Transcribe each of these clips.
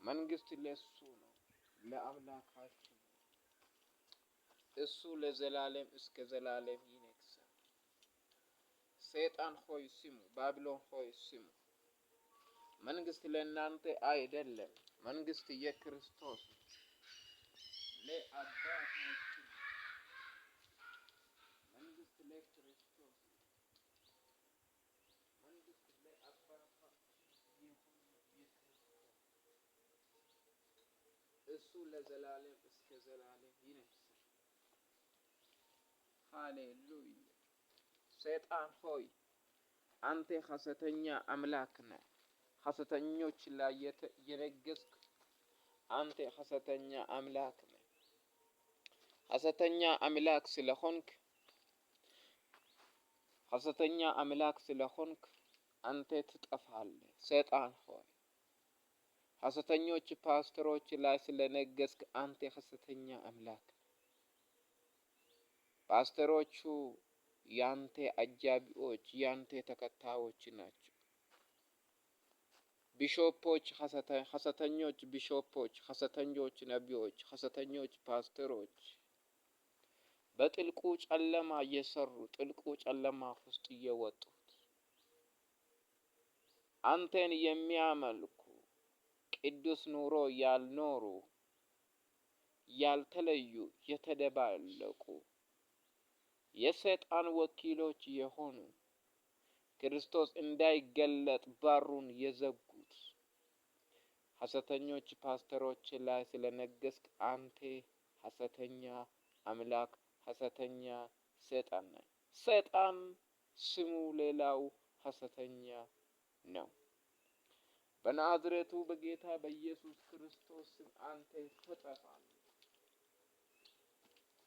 መንግስት ለሱ ነው፣ ለአምላካችን። እሱ ለዘላለም እስከ ዘላለም ይነግሳል። ሰይጣን ሆይ ስሙ፣ ባቢሎን ሆይ ስሙ። መንግስት ለእናንተ አይደለም፣ መንግስት የክርስቶስ ነው። ለአባታችን መንግስት ለክርስቶስ ነው። መንግስት ለአባታችን የሆነ የክርስቶስ እሱ ለዘላለም እስከ ዘላለም ይነግሳል። ሃሌሉያ። ሰይጣን ሆይ አንተ ሐሰተኛ አምላክ ነህ። ሐሰተኞች ላይ የነገስክ አንተ ሐሰተኛ አምላክ ነህ። ሐሰተኛ አምላክ ስለሆንክ አንተ ትጠፋለህ። ሰይጣን ሆይ ሐሰተኞች ፓስተሮች ላይ ስለነገስክ አንተ ሐሰተኛ አምላክ ነህ። ፓስተሮቹ ያንተ አጃቢዎች፣ ያንተ ተከታዮች ናቸው። ቢሾፖች፣ ሐሰተኞች ቢሾፖች፣ ሐሰተኞች ነቢዮች፣ ሐሰተኞች ፓስተሮች በጥልቁ ጨለማ እየሰሩ ጥልቁ ጨለማ ውስጥ እየወጡት አንተን የሚያመልኩ ቅዱስ ኑሮ ያልኖሩ ያልተለዩ የተደባለቁ የሰይጣን ወኪሎች የሆኑ ክርስቶስ እንዳይገለጥ በሩን የዘጉት ሐሰተኞች ፓስተሮች ላይ ስለነገስክ አንተ ሐሰተኛ አምላክ፣ ሐሰተኛ ሰይጣን ነህ። ሰይጣን ስሙ ሌላው ሐሰተኛ ነው። በናዝሬቱ በጌታ በኢየሱስ ክርስቶስ ስም አንተ ትጠፋለህ።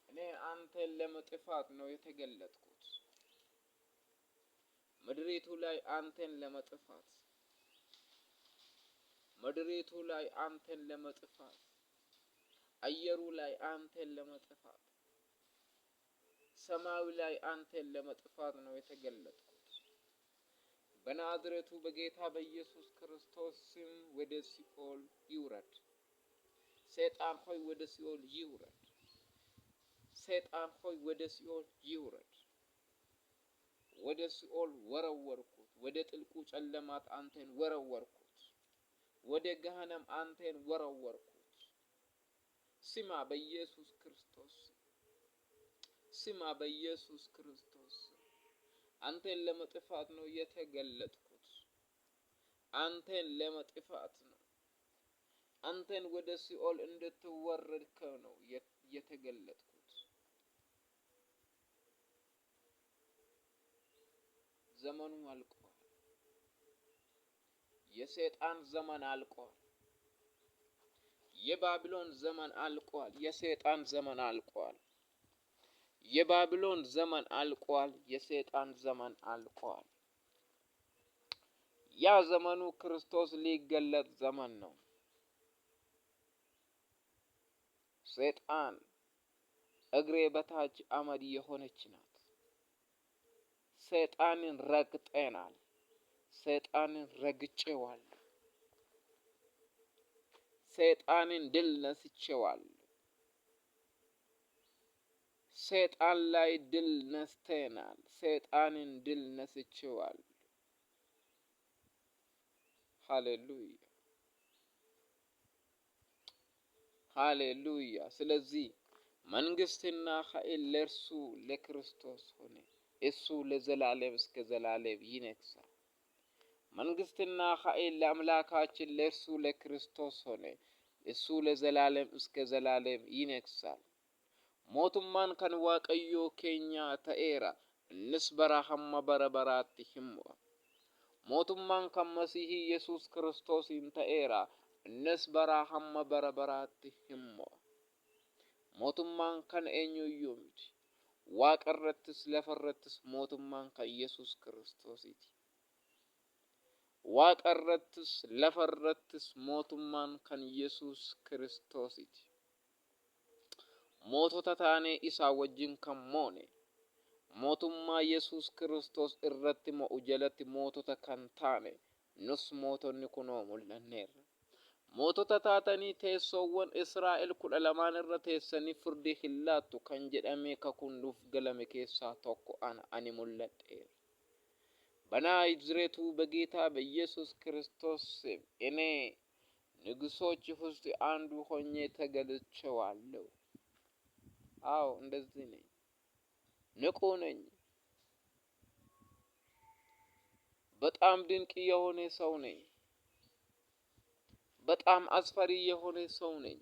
እኔ አንተን ለመጥፋት ነው የተገለጥኩት። ምድሪቱ ላይ አንተን ለመጥፋት፣ ምድሪቱ ላይ አንተን ለመጥፋት፣ አየሩ ላይ አንተን ለመጥፋት፣ ሰማዩ ላይ አንተን ለመጥፋት ነው የተገለጥኩት። በናዝሬቱ በጌታ በኢየሱስ ክርስቶስ ስም ወደ ሲኦል ይውረድ። ሰይጣን ሆይ ወደ ሲኦል ይውረድ። ሰይጣን ሆይ ወደ ሲኦል ይውረድ። ወደ ሲኦል ወረወርኩት። ወደ ጥልቁ ጨለማት አንተን ወረወርኩት። ወደ ገሃነም አንተን ወረወርኩት። ስማ በኢየሱስ ክርስቶስ፣ ስማ በኢየሱስ ክርስቶስ። አንተን ለመጥፋት ነው የተገለጥኩት። አንተን ለመጥፋት ነው። አንተን ወደ ሲኦል እንድትወረድከው ነው የተገለጥኩት። ዘመኑ አልቋል። የሰይጣን ዘመን አልቋል። የባቢሎን ዘመን አልቋል። የሰይጣን ዘመን አልቋል። የባቢሎን ዘመን አልቋል። የሰይጣን ዘመን አልቋል። ያ ዘመኑ ክርስቶስ ሊገለጥ ዘመን ነው። ሰይጣን እግሬ በታች አመድ የሆነች ናት። ሰይጣንን ረግጠናል። ሰይጣንን ረግጬዋለሁ። ሰይጣንን ድል ነስቼዋለሁ። ሰይጣን ላይ ድል ነስተናል። ሰይጣንን ድል ነስቼዋለሁ። ሃሌሉያ ሃሌሉያ። ስለዚህ መንግስትና ኃይል ለእርሱ ለክርስቶስ ሆነ። እሱ ለዘላለም እስከ ዘላለም ይነግሳል። መንግስትና ኃይል ለአምላካችን ለእርሱ ለክርስቶስ ሆነ። እሱ ለዘላለም እስከ ዘላለም ይነግሳል። ሞቱማን ከን ዋቀዮ ኬኛ ተኤራ እንስ በራሐማ በረበራት ሂምዋ ሞቱማን ከመሲህ ኢየሱስ ክርስቶስ ተኤራ እንስ በራሐማ በረበራት ሂምዋ ሞቱማን ከን ኤኙዩምት ዋቀረትስ ለፈረትስ ሞቱማን ከኢየሱስ ክርስቶስ ኢቲ ዋቀረትስ ለፈረትስ ሞቱማን ከን ኢየሱስ ክርስቶስ ኢቲ ሞቶታ ታኔ ኢሳ ወጅን ከሞኔ ሞቱማ ኢየሱስ ክርስቶስ እረቲ ሞኡ ጀለቲ ሞቶታ ከን ታኔ ኑስ ሞቶኒ ኩኖ ሙለኔራ mootota taatanii teessoowwan Israa'el 12 irra teessanii firdii hin laattu kan jedhamee kakunduuf galame keessaa tokko ani mul'adheera። በናዝሬቱ በጌታ በኢየሱስ ክርስቶስ ስም እኔ ንጉሶች ውስጥ አንዱ ሆኜ ተገልጬዋለሁ። አዎ እንደዚህ ነኝ። ንቁ ነኝ። በጣም ድንቅ የሆነ ሰው ነኝ። በጣም አስፈሪ የሆነ ሰው ነኝ።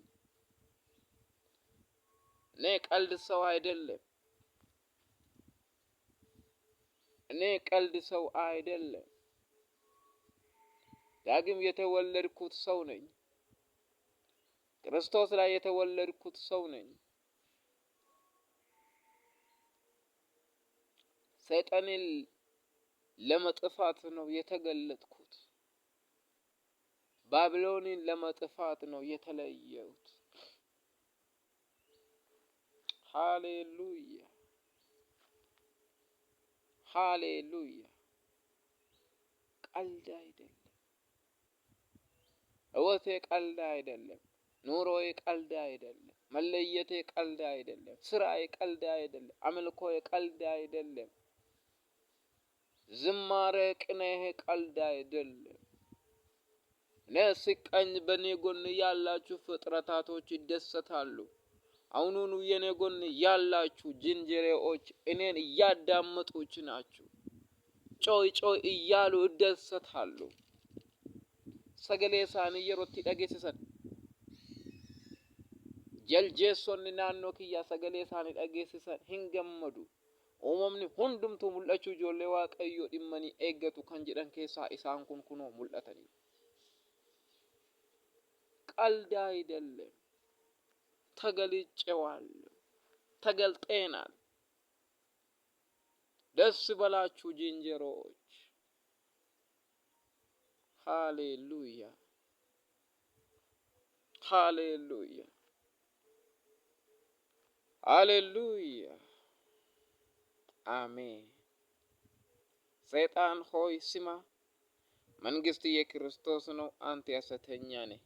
እኔ ቀልድ ሰው አይደለም። እኔ ቀልድ ሰው አይደለም። ዳግም የተወለድኩት ሰው ነኝ። ክርስቶስ ላይ የተወለድኩት ሰው ነኝ። ሰይጣንን ለመጥፋት ነው የተገለጥኩት። ባቢሎንን ለመጥፋት ነው የተለየሁት። ሃሌሉያ ሃሌሉያ። ቀልድ አይደለም። ሕይወቴ ቀልድ አይደለም። ኑሮዬ ቀልድ አይደለም። መለየቴ ቀልድ አይደለም። ስራዬ ቀልድ አይደለም። አምልኮዬ ቀልድ አይደለም። ዝማሬ ቅኔዬ ቀልድ አይደለም። እኔ ስቀኝ በኔ ጎን ያላችሁ ፍጥረታቶች ይደሰታሉ። አሁኑኑ የኔ ጎን ያላችሁ ጅንጀሬዎች እኔን እያዳመጡች ናችሁ። ጮይ ጮይ እያሉ ይደሰታሉ። ሰገሌ ሳኒ የሮቲ dhageessisan jaljeessonni naannoo kiyya sagalee isaanii dhageessisan hin gammadu. Uumamni hundumtuu mul'achuu ijoollee Waaqayyoo dhimmanii eeggatu kan jedhan keessaa isaan kun kunoo mul'atanii. ቀልድ አይደለም። ተገልጬዋለሁ። ተገልጠናል። ደስ በላችሁ ጅንጀሮዎች። ሃሌሉያ ሃሌሉያ ሃሌሉያ አሜን። ሰይጣን ሆይ ስማ፣ መንግስት የክርስቶስ ነው፣ አንተ ሐሰተኛ ነህ።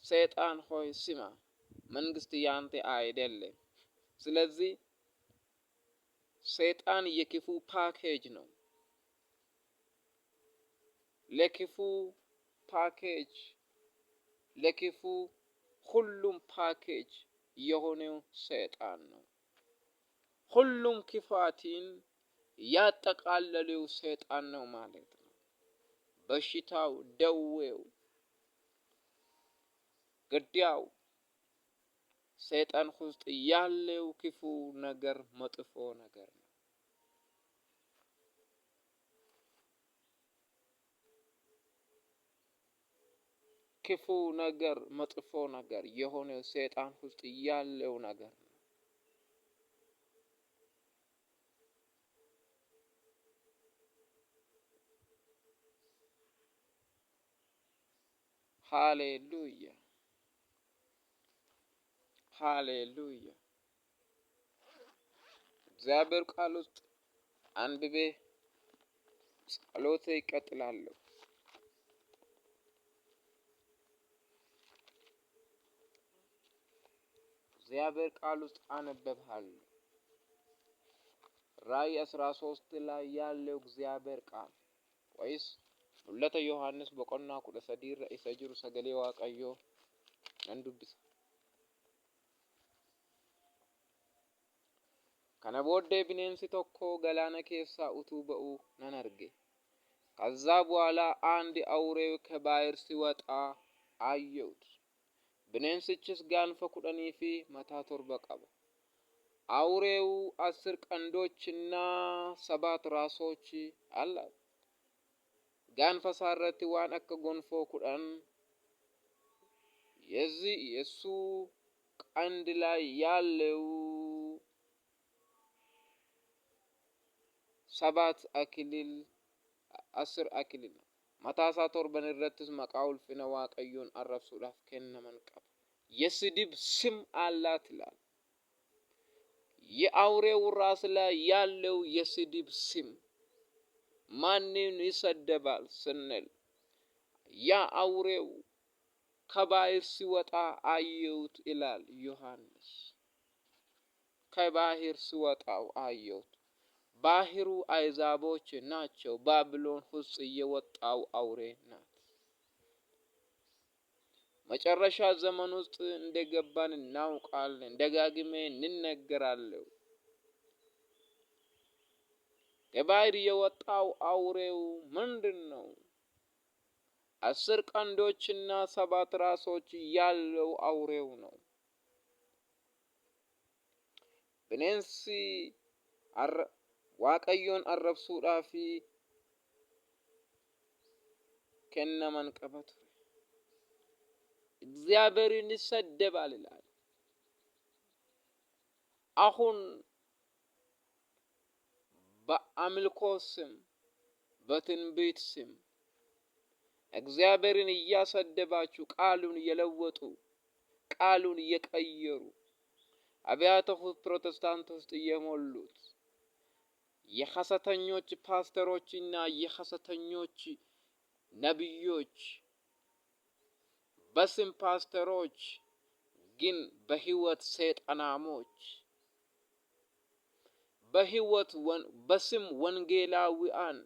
ሰይጣን ሆይ ስማ፣ መንግስት ያንተ አይደለም። ስለዚህ ሰይጣን የክፉ ፓኬጅ ነው። ለክፉ ፓኬጅ ለክፉ ሁሉም ፓኬጅ የሆነው ሰይጣን ነው። ሁሉም ክፋትን ያጠቃለለው ሰይጣን ነው ማለት ነው። በሽታው፣ ደዌው፣ ግድያው ሰይጣን ውስጥ ያለው ክፉ ነገር መጥፎ ነገር ነው። ክፉ ነገር መጥፎ ነገር የሆነው ሰይጣን ውስጥ ያለው ነገር ነው። ሃሌሉያ ሃሌሉያ። እግዚአብሔር ቃል ውስጥ አንብቤ ጸሎቴ ይቀጥላለሁ። እግዚአብሔር ቃል ውስጥ አነበብሃለሁ። ራእይ 13 ላይ ያለው እግዚአብሔር ቃል ወይስ ሁለተ ዮሐንስ በቆና ኩለ ሰዲር ኢሰ ጅሩ ሰገሌ ዋቀዮ እንዱብስ kana booddee bineensi tokko galaana keessaa utuu ba'u nan arge. ከዛ በኋላ አንድ አውሬ ከባህር ሲወጣ አየሁት። bineensichis gaanfa 10 fi mataa 7 qaba. አውሬው 10 ቀንዶችና 7 ራሶች አላት። ጋንፋ ሳረቲ ዋን አከ ጎንፎ 10 የዚህ የሱ ቀንድ ላይ ያለው 7 አክሊል 10 አክሊል ነው። መታሳ ቶርበን irrattis maqaa ulfina waaqayyoon arrabsuudhaaf kennaman qaba. የስድብ ስም አላት ይላል። የአውሬው ራስ ላይ ያለው የስድብ ስም ማንን ይሰደባል ስንል ያ አውሬው ከባህር ሲወጣ አየሁት ይላል ዮሐንስ። ከባህር ሲወጣው አየሁት። ባህሩ አይዛቦች ናቸው። ባቢሎን ውስጥ የወጣው አውሬ ናት። መጨረሻ ዘመን ውስጥ እንደገባን እናውቃለን። ደጋግሜ እንነገራለን። ከባህር የወጣው አውሬው ምንድነው? 10 ቀንዶችና 7 ራሶች ያለው አውሬው ነው። ብኔንሲ waaqayyoon arrabsuudhaaf kennaman qaba ture. እግዚአብሔርን ይሰደባል ይላል። አሁን በአምልኮ ስም በትንቢት ስም እግዚአብሔርን እያሰደባችሁ ቃሉን እየለወጡ ቃሉን እየቀየሩ አብያተ ፕሮቴስታንት ውስጥ እየሞሉት የሐሰተኞች ፓስተሮችና የሐሰተኞች ነብዮች በስም ፓስተሮች ግን በህይወት ሰይጣናሞች በስም ወንጌላዊያን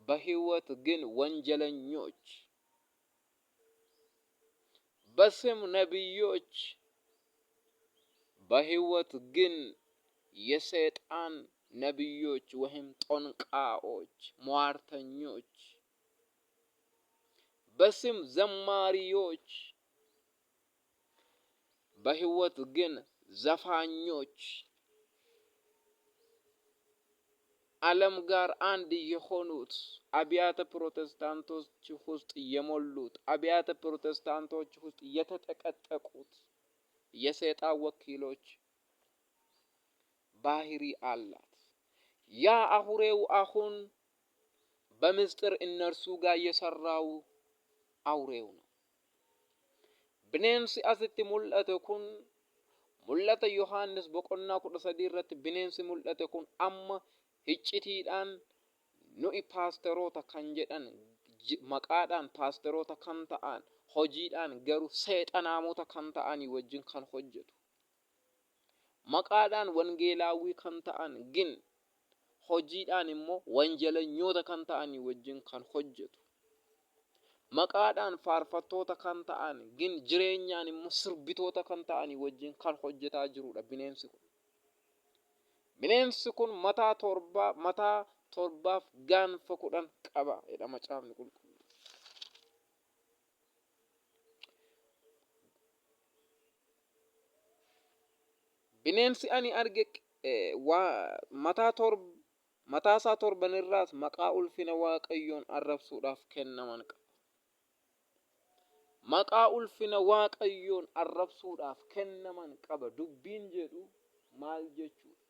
በህይወት ግን ወንጀለኞች በስም ነብዮች በህይወት ግን የሰይጣን ነብዮች ወይም ጦንቃዎች ሟርተኞች በስም ዘማሪዎች በህይወት ግን ዘፋኞች ዓለም ጋር አንድ የሆኑት አብያተ ፕሮቴስታንቶች ውስጥ የሞሉት አብያተ ፕሮቴስታንቶች ውስጥ የተጠቀጠቁት የሰይጣን ወኪሎች ባህሪ አላት። ያ አውሬው አሁን በምስጢር እነርሱ ጋር የሰራው አውሬው ነው። bineensi asitti mul'ate kun mul'ata Yohaannis boqonnaa 13 irratti bineensi mul'ate kun amma hiccitiidhaan nu'i paasteroota kan jedhan maqaadhaan paasteroota kan ta'an hojiidhaan garuu seexanaamota kan ta'anii wajjin kan hojjetu maqaadhaan wangeelaawii kan ta'an gin hojiidhaan immoo wanjalanyoota kan ta'anii wajjin kan hojjetu maqaadhaan faarfattoota kan ta'an gin jireenyaan immoo sirbitoota kan ta'anii wajjin kan hojjetaa jirudha bineensi kun. bineensi kun mataa torbaaf gaanfa 10 qaba jedha macaafni qulqulluun. bineensi ani arge mataa isaa torban irraas maqaa ulfina waaqayyoon arrabsuudhaaf kennaman qaba. maqaa ulfina waaqayyoon arrabsuudhaaf kennaman qaba. dubbiin jedhu maal jechuudha?